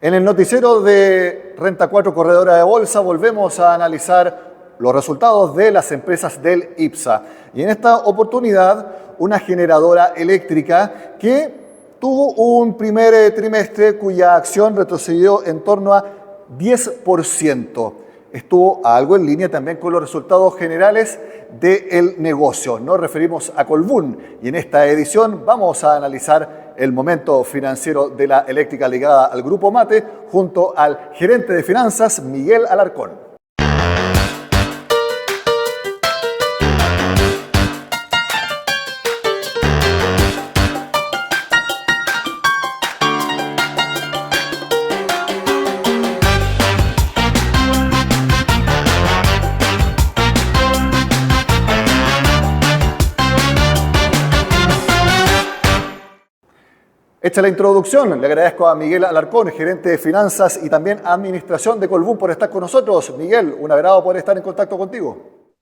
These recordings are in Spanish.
En el noticiero de Renta 4 Corredora de Bolsa volvemos a analizar los resultados de las empresas del IPSA. Y en esta oportunidad, una generadora eléctrica que tuvo un primer trimestre cuya acción retrocedió en torno a 10%. Estuvo algo en línea también con los resultados generales del negocio. Nos referimos a Colbún y en esta edición vamos a analizar el momento financiero de la eléctrica ligada al Grupo Mate junto al gerente de finanzas Miguel Alarcón. Hecha la introducción, le agradezco a Miguel Alarcón, gerente de finanzas y también administración de Colbún, por estar con nosotros. Miguel, un agrado poder estar en contacto contigo.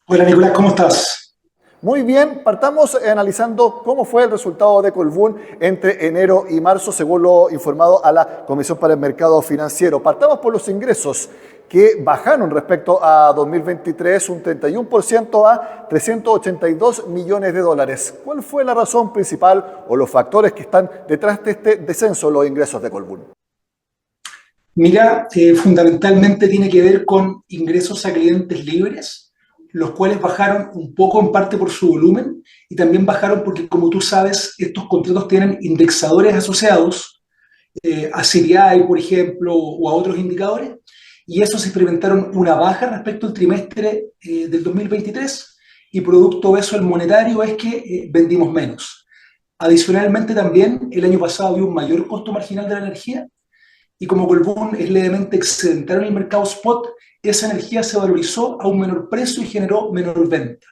Hola Nicolás, ¿cómo estás? Muy bien, partamos analizando cómo fue el resultado de Colbún entre enero y marzo, según lo informado a la Comisión para el Mercado Financiero. Partamos por los ingresos, que bajaron respecto a 2023 un 31% a 382 millones de dólares. ¿Cuál fue la razón principal o los factores que están detrás de este descenso en los ingresos de Colbún? Mira, fundamentalmente tiene que ver con ingresos a clientes libres, los cuales bajaron un poco en parte por su volumen y también bajaron porque, como tú sabes, estos contratos tienen indexadores asociados a CPI, por ejemplo, o a otros indicadores, y eso se experimentaron una baja respecto al trimestre del 2023 y producto de eso el monetario es que vendimos menos. Adicionalmente también el año pasado había un mayor costo marginal de la energía y como Colbún es levemente excedentario en el mercado spot, esa energía se valorizó a un menor precio y generó menor venta.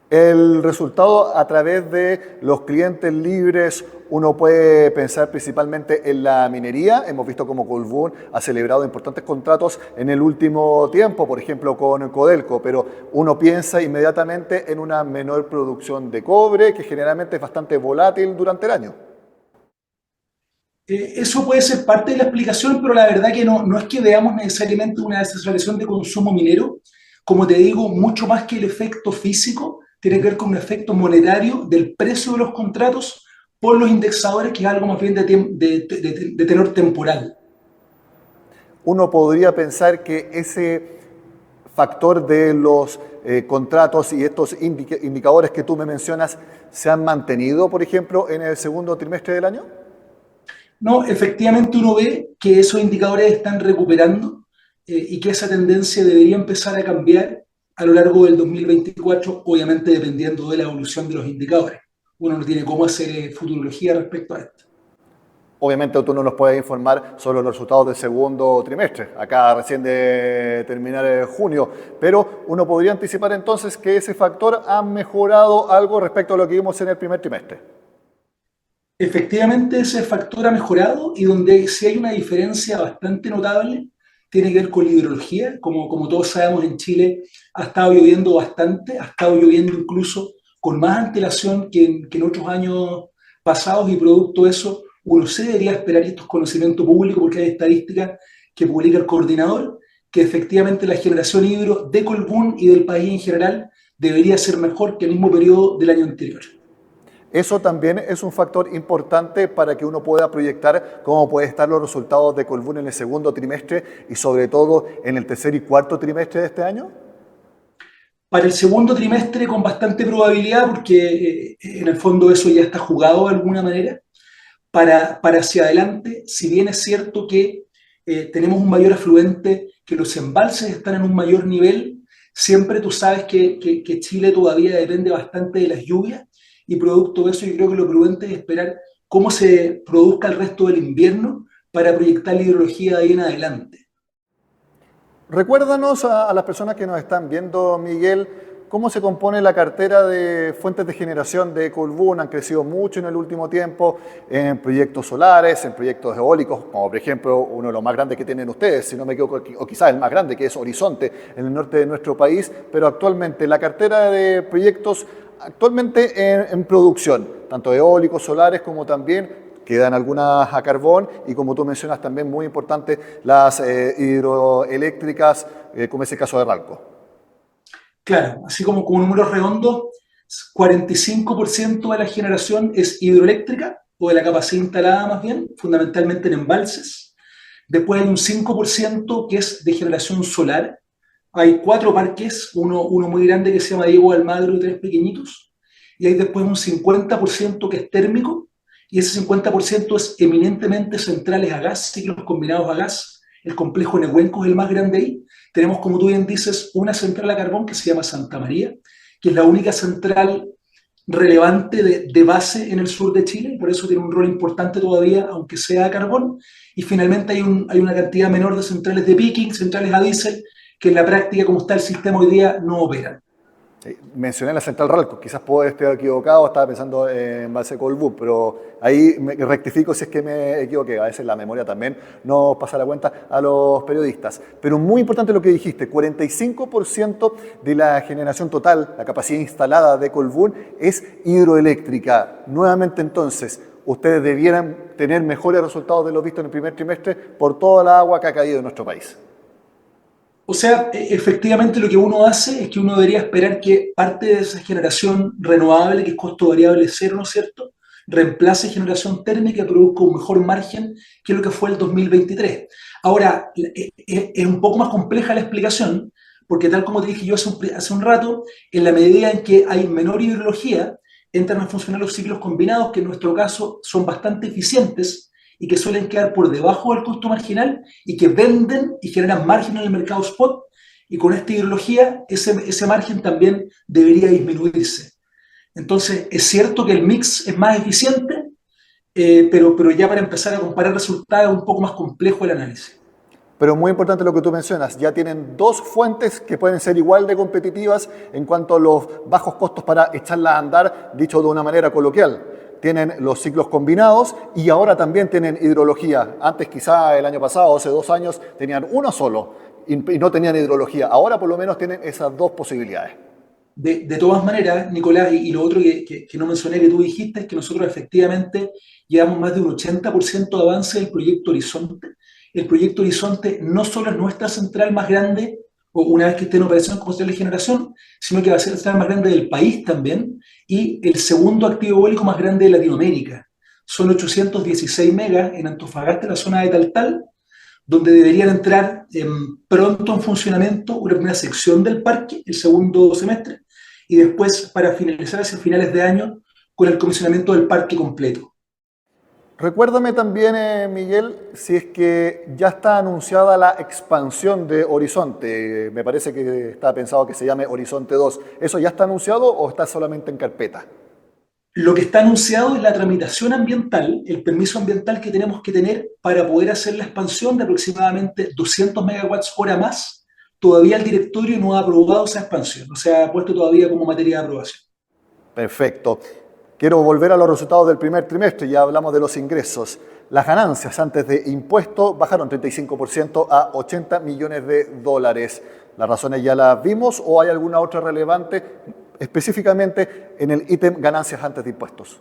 El resultado a través de los clientes libres, uno puede pensar principalmente en la minería. Hemos visto cómo Colbún ha celebrado importantes contratos en el último tiempo, por ejemplo con Codelco, pero uno piensa inmediatamente en una menor producción de cobre, que generalmente es bastante volátil durante el año. Eso puede ser parte de la explicación, pero la verdad que no es que veamos necesariamente una desaceleración de consumo minero. Como te digo, mucho más que el efecto físico, tiene que ver con un efecto monetario del precio de los contratos por los indexadores, que es algo más bien de tenor temporal. Uno podría pensar que ese factor de los contratos y estos indicadores que tú me mencionas se han mantenido, por ejemplo, en el segundo trimestre del año. No, efectivamente uno ve que esos indicadores están recuperando y que esa tendencia debería empezar a cambiar a lo largo del 2024, obviamente dependiendo de la evolución de los indicadores. Uno no tiene cómo hacer futurología respecto a esto. Obviamente tú no nos puedes informar sobre los resultados del segundo trimestre, acá recién de terminar junio, pero uno podría anticipar entonces que ese factor ha mejorado algo respecto a lo que vimos en el primer trimestre. Efectivamente, ese factor ha mejorado y donde sí hay una diferencia bastante notable tiene que ver con la hidrología. Como todos sabemos, en Chile ha estado lloviendo bastante, ha estado lloviendo incluso con más antelación que en otros años pasados y producto de eso uno se debería esperar, y esto es conocimiento público porque hay estadísticas que publica el coordinador, que efectivamente la generación hidro de Colbún y del país en general debería ser mejor que el mismo periodo del año anterior. Eso también es un factor importante para que uno pueda proyectar cómo pueden estar los resultados de Colbún en el segundo trimestre y sobre todo en el tercer y cuarto trimestre de este año. Para el segundo trimestre con bastante probabilidad, porque en el fondo eso ya está jugado de alguna manera. Para hacia adelante, si bien es cierto que tenemos un mayor afluente, que los embalses están en un mayor nivel, siempre tú sabes que Chile todavía depende bastante de las lluvias y producto de eso yo creo que lo prudente es esperar cómo se produzca el resto del invierno para proyectar la hidrología de ahí en adelante. Recuérdanos a las personas que nos están viendo, Miguel, cómo se compone la cartera de fuentes de generación de Colbún. Han crecido mucho en el último tiempo en proyectos solares, en proyectos eólicos, como por ejemplo uno de los más grandes que tienen ustedes, si no me equivoco, o quizás el más grande, que es Horizonte, en el norte de nuestro país, pero actualmente la cartera de proyectos actualmente en producción, tanto eólicos, solares, como también quedan algunas a carbón y como tú mencionas también muy importante las hidroeléctricas, como es el caso de Ralco. Claro, así como números redondos, 45% de la generación es hidroeléctrica, o de la capacidad instalada más bien, fundamentalmente en embalses. Después hay un 5% que es de generación solar. Hay 4 parques, uno muy grande que se llama Diego de Almagro y 3 pequeñitos. Y hay después un 50% que es térmico, y ese 50% es eminentemente centrales a gas, ciclos combinados a gas. El complejo Nehuenco es el más grande ahí. Tenemos, como tú bien dices, una central a carbón que se llama Santa María, que es la única central relevante de base en el sur de Chile, y por eso tiene un rol importante todavía, aunque sea a carbón. Y finalmente hay una cantidad menor de centrales de peaking, centrales a diésel, que en la práctica, como está el sistema hoy día, no operan. Sí, mencioné la central Ralco, quizás puedo estar equivocado, estaba pensando en base Colbún, pero ahí me rectifico si es que me equivoqué, a veces la memoria también nos pasa la cuenta a los periodistas. Pero muy importante lo que dijiste, 45% de la generación total, la capacidad instalada de Colbún es hidroeléctrica. Nuevamente entonces, ustedes debieran tener mejores resultados de los vistos en el primer trimestre por toda la agua que ha caído en nuestro país. O sea, efectivamente lo que uno hace es que uno debería esperar que parte de esa generación renovable, que es costo variable cero, ¿no es cierto?, reemplace generación térmica y produzca un mejor margen que lo que fue el 2023. Ahora, es un poco más compleja la explicación, porque tal como te dije yo hace un rato, en la medida en que hay menor hidrología, entran a funcionar los ciclos combinados, que en nuestro caso son bastante eficientes y que suelen quedar por debajo del costo marginal y que venden y generan margen en el mercado spot, y con esta hidrología ese margen también debería disminuirse. Entonces, es cierto que el mix es más eficiente, pero ya para empezar a comparar resultados es un poco más complejo el análisis. Pero muy importante lo que tú mencionas, ya tienen dos fuentes que pueden ser igual de competitivas en cuanto a los bajos costos para echarla a andar, dicho de una manera coloquial. Tienen los ciclos combinados y ahora también tienen hidrología. Antes quizá el año pasado, hace 2 años, tenían uno solo y no tenían hidrología. Ahora por lo menos tienen esas dos posibilidades. De todas maneras, Nicolás, y lo otro que no mencioné que tú dijiste es que nosotros efectivamente llevamos más de un 80% de avance del proyecto Horizonte. El proyecto Horizonte no solo es nuestra central más grande, o una vez que esté en operación como central de generación, sino que va a ser la central más grande del país también, y el segundo activo eólico más grande de Latinoamérica. Son 816 megas en Antofagasta, en la zona de Taltal, donde deberían entrar pronto en funcionamiento una primera sección del parque, el segundo semestre, y después para finalizar hacia finales de año con el comisionamiento del parque completo. Recuérdame también, Miguel, si es que ya está anunciada la expansión de Horizonte. Me parece que está pensado que se llame Horizonte 2. ¿Eso ya está anunciado o está solamente en carpeta? Lo que está anunciado es la tramitación ambiental, el permiso ambiental que tenemos que tener para poder hacer la expansión de aproximadamente 200 megawatts hora más. Todavía el directorio no ha aprobado esa expansión, no se ha puesto todavía como materia de aprobación. Perfecto. Quiero volver a los resultados del primer trimestre, ya hablamos de los ingresos. Las ganancias antes de impuestos bajaron 35% a 80 millones de dólares. ¿Las razones ya las vimos o hay alguna otra relevante específicamente en el ítem ganancias antes de impuestos?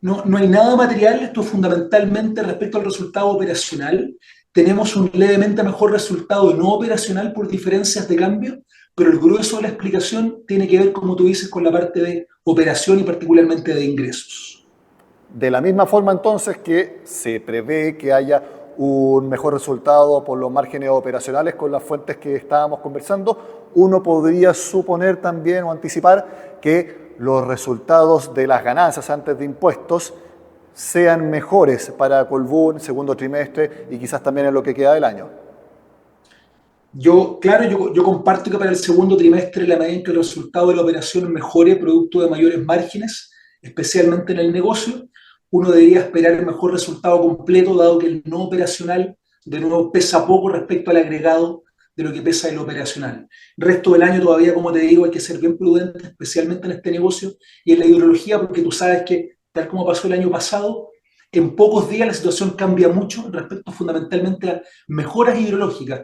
No hay nada material, esto es fundamentalmente respecto al resultado operacional. Tenemos un levemente mejor resultado no operacional por diferencias de cambio, pero el grueso de la explicación tiene que ver, como tú dices, con la parte de operación y particularmente de ingresos. De la misma forma entonces que se prevé que haya un mejor resultado por los márgenes operacionales con las fuentes que estábamos conversando, uno podría suponer también o anticipar que los resultados de las ganancias antes de impuestos sean mejores para Colbún segundo trimestre y quizás también en lo que queda del año. Yo comparto que para el segundo trimestre, la medida en que el resultado de la operación mejore producto de mayores márgenes, especialmente en el negocio, uno debería esperar el mejor resultado completo, dado que el no operacional de nuevo pesa poco respecto al agregado de lo que pesa el operacional. El resto del año todavía, como te digo, hay que ser bien prudente, especialmente en este negocio y en la hidrología, porque tú sabes que, tal como pasó el año pasado, en pocos días la situación cambia mucho respecto fundamentalmente a mejoras hidrológicas.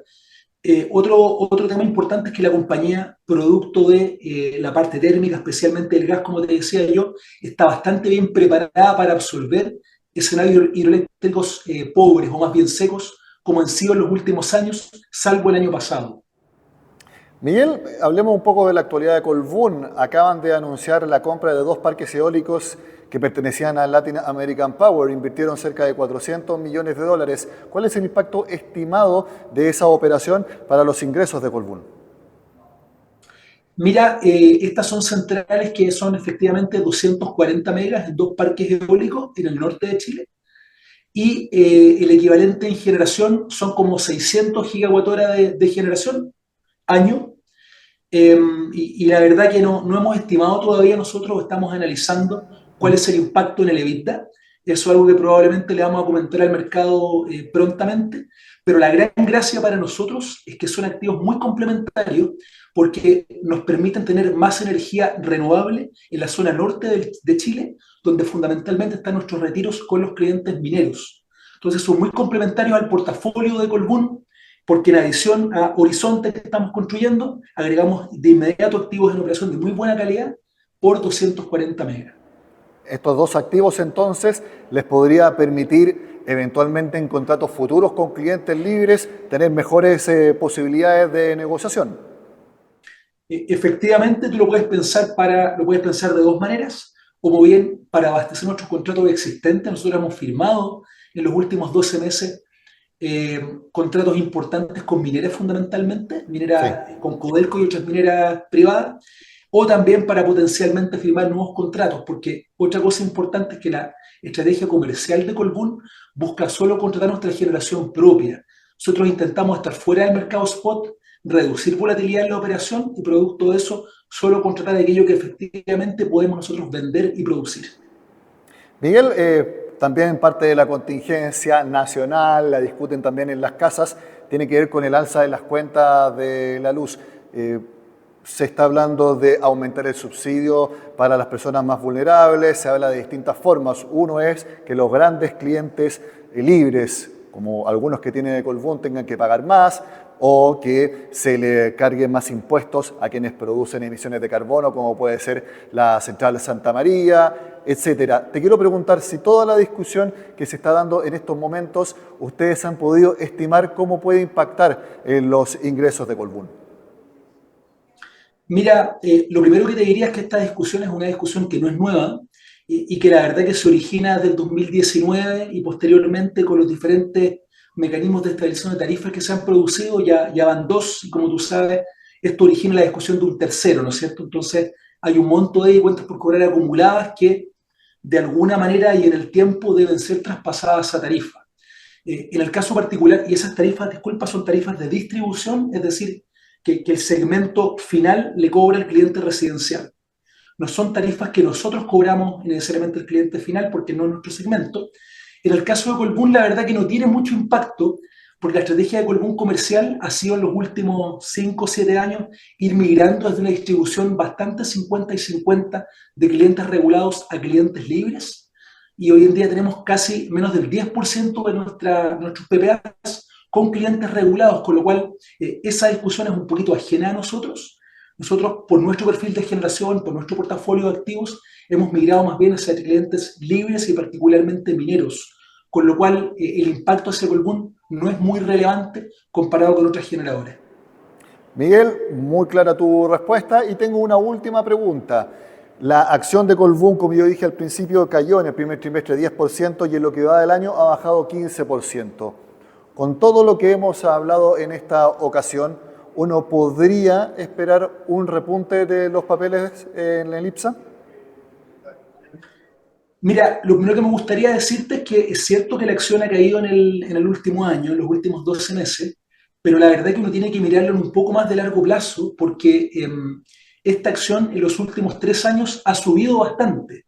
Otro tema importante es que la compañía, producto de la parte térmica, especialmente el gas, como te decía yo, está bastante bien preparada para absorber escenarios hidroeléctricos pobres o más bien secos como han sido en los últimos años, salvo el año pasado. Miguel, hablemos un poco de la actualidad de Colbún. Acaban de anunciar la compra de dos parques eólicos que pertenecían a Latin American Power. Invirtieron cerca de 400 millones de dólares. ¿Cuál es el impacto estimado de esa operación para los ingresos de Colbún? Mira, estas son centrales que son efectivamente 240 megas en dos parques eólicos en el norte de Chile y el equivalente en generación son como 600 gigawatt-hora de generación año. Y la verdad que no hemos estimado todavía, nosotros estamos analizando cuál es el impacto en el EBITDA. Eso es algo que probablemente le vamos a comentar al mercado prontamente, pero la gran gracia para nosotros es que son activos muy complementarios porque nos permiten tener más energía renovable en la zona norte de Chile, donde fundamentalmente están nuestros retiros con los clientes mineros. Entonces son muy complementarios al portafolio de Colbún, porque en adición a Horizonte que estamos construyendo, agregamos de inmediato activos en operación de muy buena calidad por 240 megas. Estos dos activos entonces les podría permitir eventualmente en contratos futuros con clientes libres tener mejores posibilidades de negociación. Efectivamente, tú lo puedes pensar de dos maneras, como bien para abastecer nuestros contratos existentes. Nosotros hemos firmado en los últimos 12 meses contratos importantes con mineras fundamentalmente, Sí. mineras con Codelco y otras mineras privadas, o también para potencialmente firmar nuevos contratos, porque otra cosa importante es que la estrategia comercial de Colbún busca solo contratar nuestra generación propia. Nosotros intentamos estar fuera del mercado spot, reducir volatilidad en la operación y producto de eso solo contratar aquello que efectivamente podemos nosotros vender y producir. Miguel, también parte de la contingencia nacional, la discuten también en las casas, tiene que ver con el alza de las cuentas de la luz. Se está hablando de aumentar el subsidio para las personas más vulnerables, se habla de distintas formas. Uno es que los grandes clientes libres, como algunos que tiene Colbún, tengan que pagar más, o que se le carguen más impuestos a quienes producen emisiones de carbono, como puede ser la central de Santa María, etcétera. Te quiero preguntar si toda la discusión que se está dando en estos momentos, ustedes han podido estimar cómo puede impactar en los ingresos de Colbún. Mira, lo primero que te diría es que esta discusión es una discusión que no es nueva y que la verdad que se origina desde el 2019 y posteriormente con los diferentes mecanismos de estabilización de tarifas que se han producido, ya van dos y como tú sabes, esto origina la discusión de un tercero, ¿no es cierto? Entonces hay un monto de cuentas por cobrar acumuladas que de alguna manera y en el tiempo deben ser traspasadas a tarifa. En el caso particular, y esas tarifas, disculpa, son tarifas de distribución, es decir, que el segmento final le cobra al cliente residencial. No son tarifas que nosotros cobramos necesariamente al cliente final porque no es nuestro segmento. En el caso de Colbún, la verdad que no tiene mucho impacto porque la estrategia de Colbún comercial ha sido en los últimos 5 o 7 años ir migrando desde una distribución bastante 50 y 50 de clientes regulados a clientes libres. Y hoy en día tenemos casi menos del 10% de nuestros PPAs con clientes regulados, con lo cual esa discusión es un poquito ajena a nosotros. Nosotros, por nuestro perfil de generación, por nuestro portafolio de activos, hemos migrado más bien hacia clientes libres y particularmente mineros, con lo cual el impacto hacia Colbún no es muy relevante comparado con otras generadoras. Miguel, muy clara tu respuesta y tengo una última pregunta. La acción de Colbún, como yo dije al principio, cayó en el primer trimestre 10% y en lo que va del año ha bajado 15%. Con todo lo que hemos hablado en esta ocasión, ¿uno podría esperar un repunte de los papeles en el IPSA? Mira, lo primero que me gustaría decirte es que es cierto que la acción ha caído en el último año, en los últimos 12 meses, pero la verdad es que uno tiene que mirarlo en un poco más de largo plazo porque esta acción en los últimos 3 años ha subido bastante,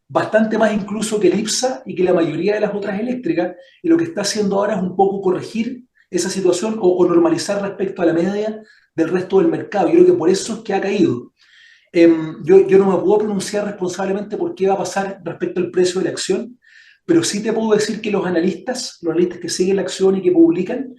bastante más incluso que el IPSA y que la mayoría de las otras eléctricas, y lo que está haciendo ahora es un poco corregir esa situación o normalizar respecto a la media del resto del mercado. Yo creo que por eso es que ha caído. Yo no me puedo pronunciar responsablemente por qué va a pasar respecto al precio de la acción, pero sí te puedo decir que los analistas que siguen la acción y que publican,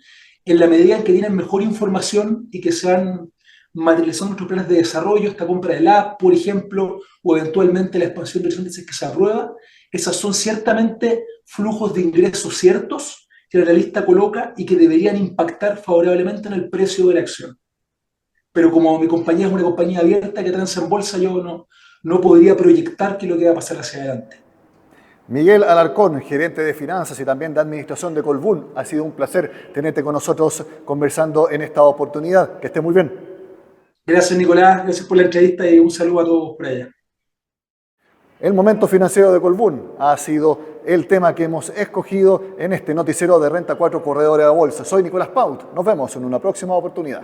en la medida en que tienen mejor información y que se van materializando nuestros planes de desarrollo, esta compra del app, por ejemplo, o eventualmente la expansión de horizontes que se aprueba, esas son ciertamente flujos de ingresos ciertos que el analista coloca y que deberían impactar favorablemente en el precio de la acción. Pero como mi compañía es una compañía abierta que transa en bolsa, yo no podría proyectar qué es lo que va a pasar hacia adelante. Miguel Alarcón, gerente de finanzas y también de administración de Colbún, ha sido un placer tenerte con nosotros conversando en esta oportunidad. Que esté muy bien. Gracias, Nicolás, gracias por la entrevista y un saludo a todos por allá. El momento financiero de Colbún ha sido el tema que hemos escogido en este noticiero de Renta 4 Corredora de Bolsa. Soy Nicolás Paut. Nos vemos en una próxima oportunidad.